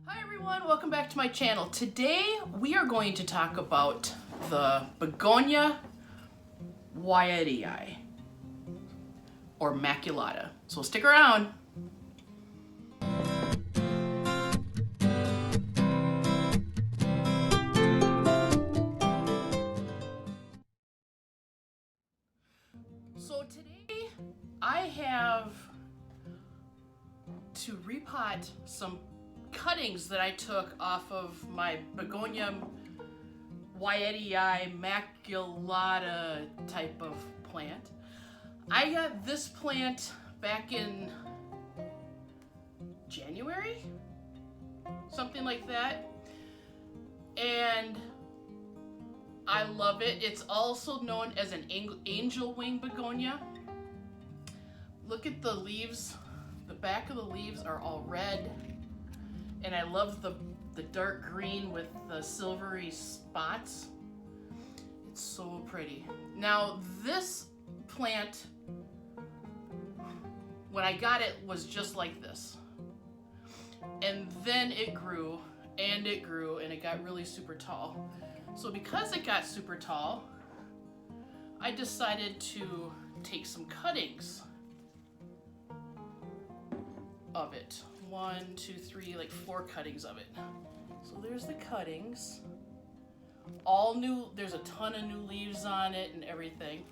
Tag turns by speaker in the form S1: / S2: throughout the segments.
S1: Hi everyone, welcome back to my channel. Today we are going to talk about the Begonia Maculata or Maculata. So stick around. So today I have to repot some cuttings that I took off of my Begonia Maculata type of plant. I got this plant back in January, something like that, and I love it. It's also known as an angel wing begonia. Look at the leaves. The back of the leaves are all red, and I love the dark green with the silvery spots. It's so pretty. Now this plant, when I got it, was just like this, and then it grew and it grew and it got really super tall. So because it got super tall, I decided to take some cuttings of it. 1, 2, 3, like 4 cuttings of it. So there's the cuttings. All new, there's a ton of new leaves on it and everything.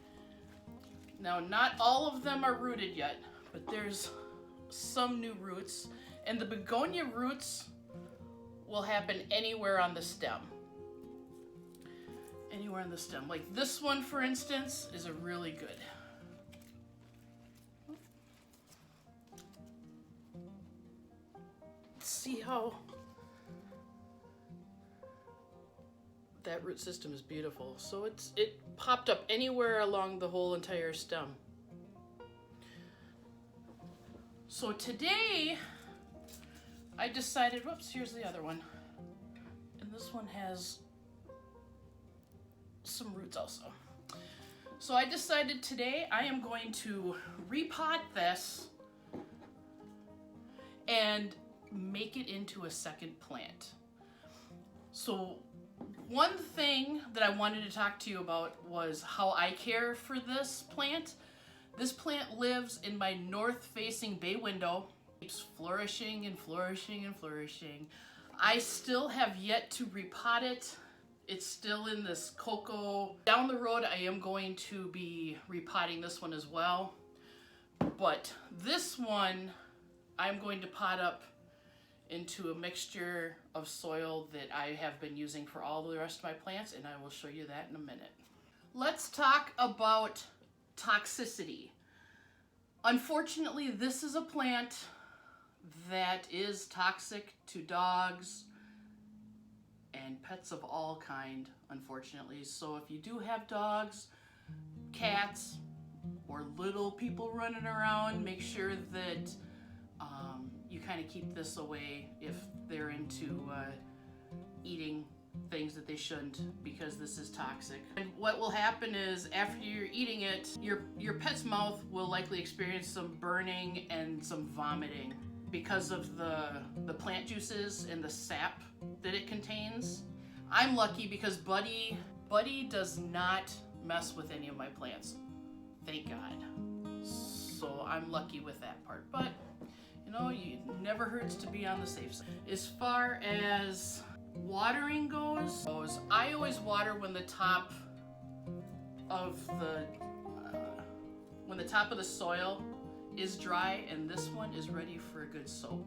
S1: Now, not all of them are rooted yet, but there's some new roots. And the begonia roots will happen anywhere on the stem. Anywhere on the stem. Like this one, for instance, is a really good. See how that root system is beautiful. So it popped up anywhere along the whole entire stem. So today I decided, whoops, here's the other one. And this one has some roots also. So I decided today I am going to repot this and make it into a second plant. So one thing that I wanted to talk to you about was how I care for this plant. This plant lives in my north-facing bay window. It's flourishing and flourishing and flourishing. I still have yet to repot it. It's still in this Coco. Down the road, I am going to be repotting this one as well. But this one, I'm going to pot up into a mixture of soil that I have been using for all the rest of my plants, and I will show you that in a minute. Let's talk about toxicity. Unfortunately, this is a plant that is toxic to dogs and pets of all kind, unfortunately. So if you do have dogs, cats, or little people running around, make sure that you kind of keep this away if they're into eating things that they shouldn't, because this is toxic. And what will happen is after you're eating it, your pet's mouth will likely experience some burning and some vomiting because of the plant juices and the sap that it contains. I'm lucky because Buddy does not mess with any of my plants. Thank God. So I'm lucky with that part. But you know, it never hurts to be on the safe side. As far as watering goes, I always water when the top of the soil is dry, and this one is ready for a good soak.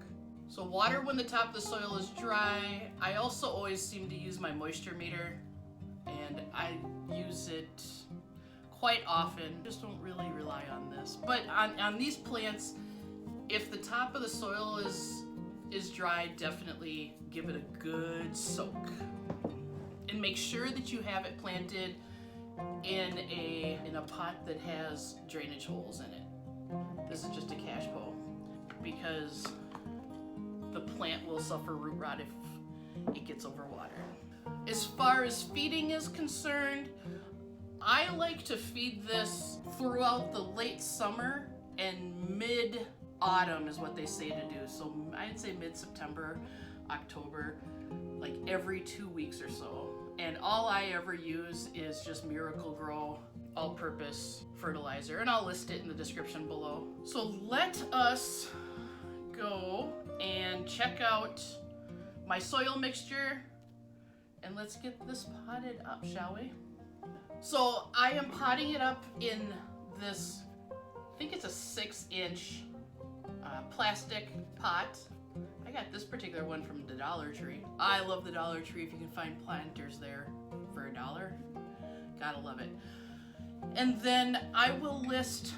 S1: So water when the top of the soil is dry. I also always seem to use my moisture meter, and I use it quite often. Just don't really rely on this. But on these plants, if the top of the soil is dry, definitely give it a good soak. And make sure that you have it planted in a pot that has drainage holes in it. This is just a cash bowl, because the plant will suffer root rot if it gets overwatered. As far as feeding is concerned, I like to feed this throughout the late summer and mid-autumn is what they say to do. So I'd say mid-September. October, like every 2 weeks or so. And all I ever use is just Miracle Grow all-purpose fertilizer, and I'll list it in the description below. So let us go and check out my soil mixture, and let's get this potted up, shall we? So I am potting it up in this, I think it's a 6-inch plastic pot. I got this particular one from the Dollar Tree. I love the Dollar Tree. If you can find planters there for $1, gotta love it. And then I will list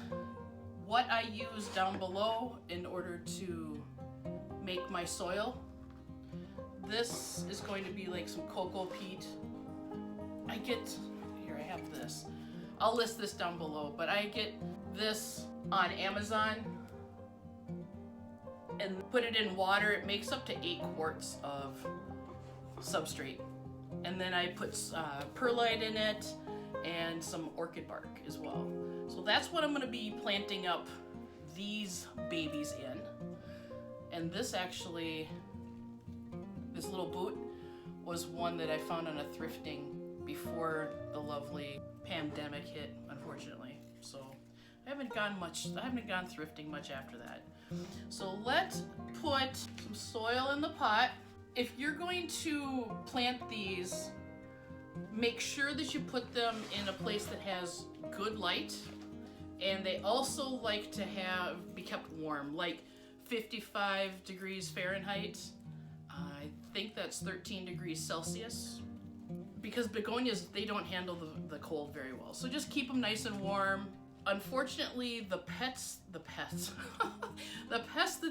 S1: what I use down below in order to make my soil. This is going to be like some cocoa peat. Here I have this. I'll list this down below, but I get this on Amazon and put it in water. It makes up to 8 quarts of substrate. And then I put perlite in it and some orchid bark as well. So that's what I'm gonna be planting up these babies in. And this little boot was one that I found on a thrifting before the lovely pandemic hit, unfortunately. So I haven't gone thrifting much after that. So let's put some soil in the pot. If you're going to plant these, make sure that you put them in a place that has good light, and they also like to be kept warm, like 55 degrees Fahrenheit. I think that's 13 degrees Celsius, because begonias, they don't handle the cold very well. So just keep them nice and warm. Unfortunately, the pests that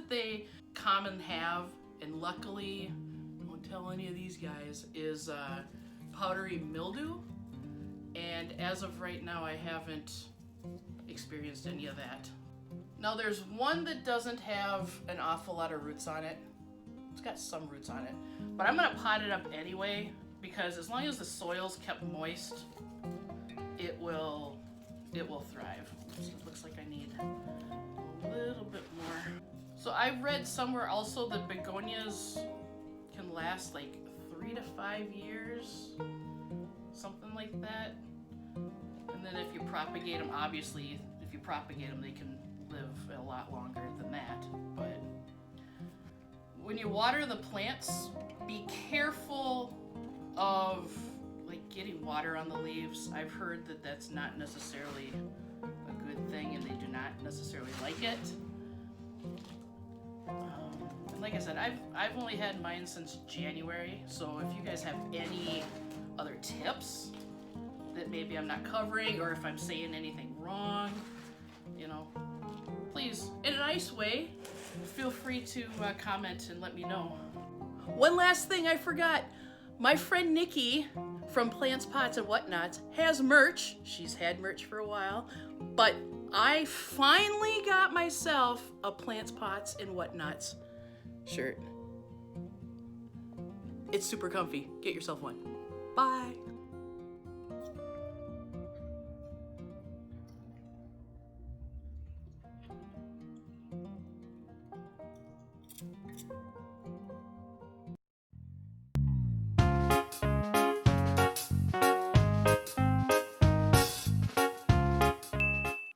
S1: they commonly have, and luckily, don't tell any of these guys, is powdery mildew. And as of right now, I haven't experienced any of that. Now there's one that doesn't have an awful lot of roots on it. It's got some roots on it, but I'm gonna pot it up anyway, because as long as the soil's kept moist, it will thrive. It looks like I need a little bit more. So I read somewhere also that begonias can last like 3 to 5 years, something like that. And then if you propagate them, obviously, if you propagate them, they can live a lot longer than that. But when you water the plants, be careful of like getting water on the leaves. I've heard that that's not necessarily a good thing, and they do not necessarily like it. And like I said, I've only had mine since January, so if you guys have any other tips that maybe I'm not covering, or if I'm saying anything wrong, you know, please, in a nice way, feel free to comment and let me know. One last thing I forgot. My friend Nikki from Plants, Pots, and Whatnots has merch. She's had merch for a while, but I finally got myself a Plants, Pots, and Whatnots shirt. It's super comfy. Get yourself one. Bye.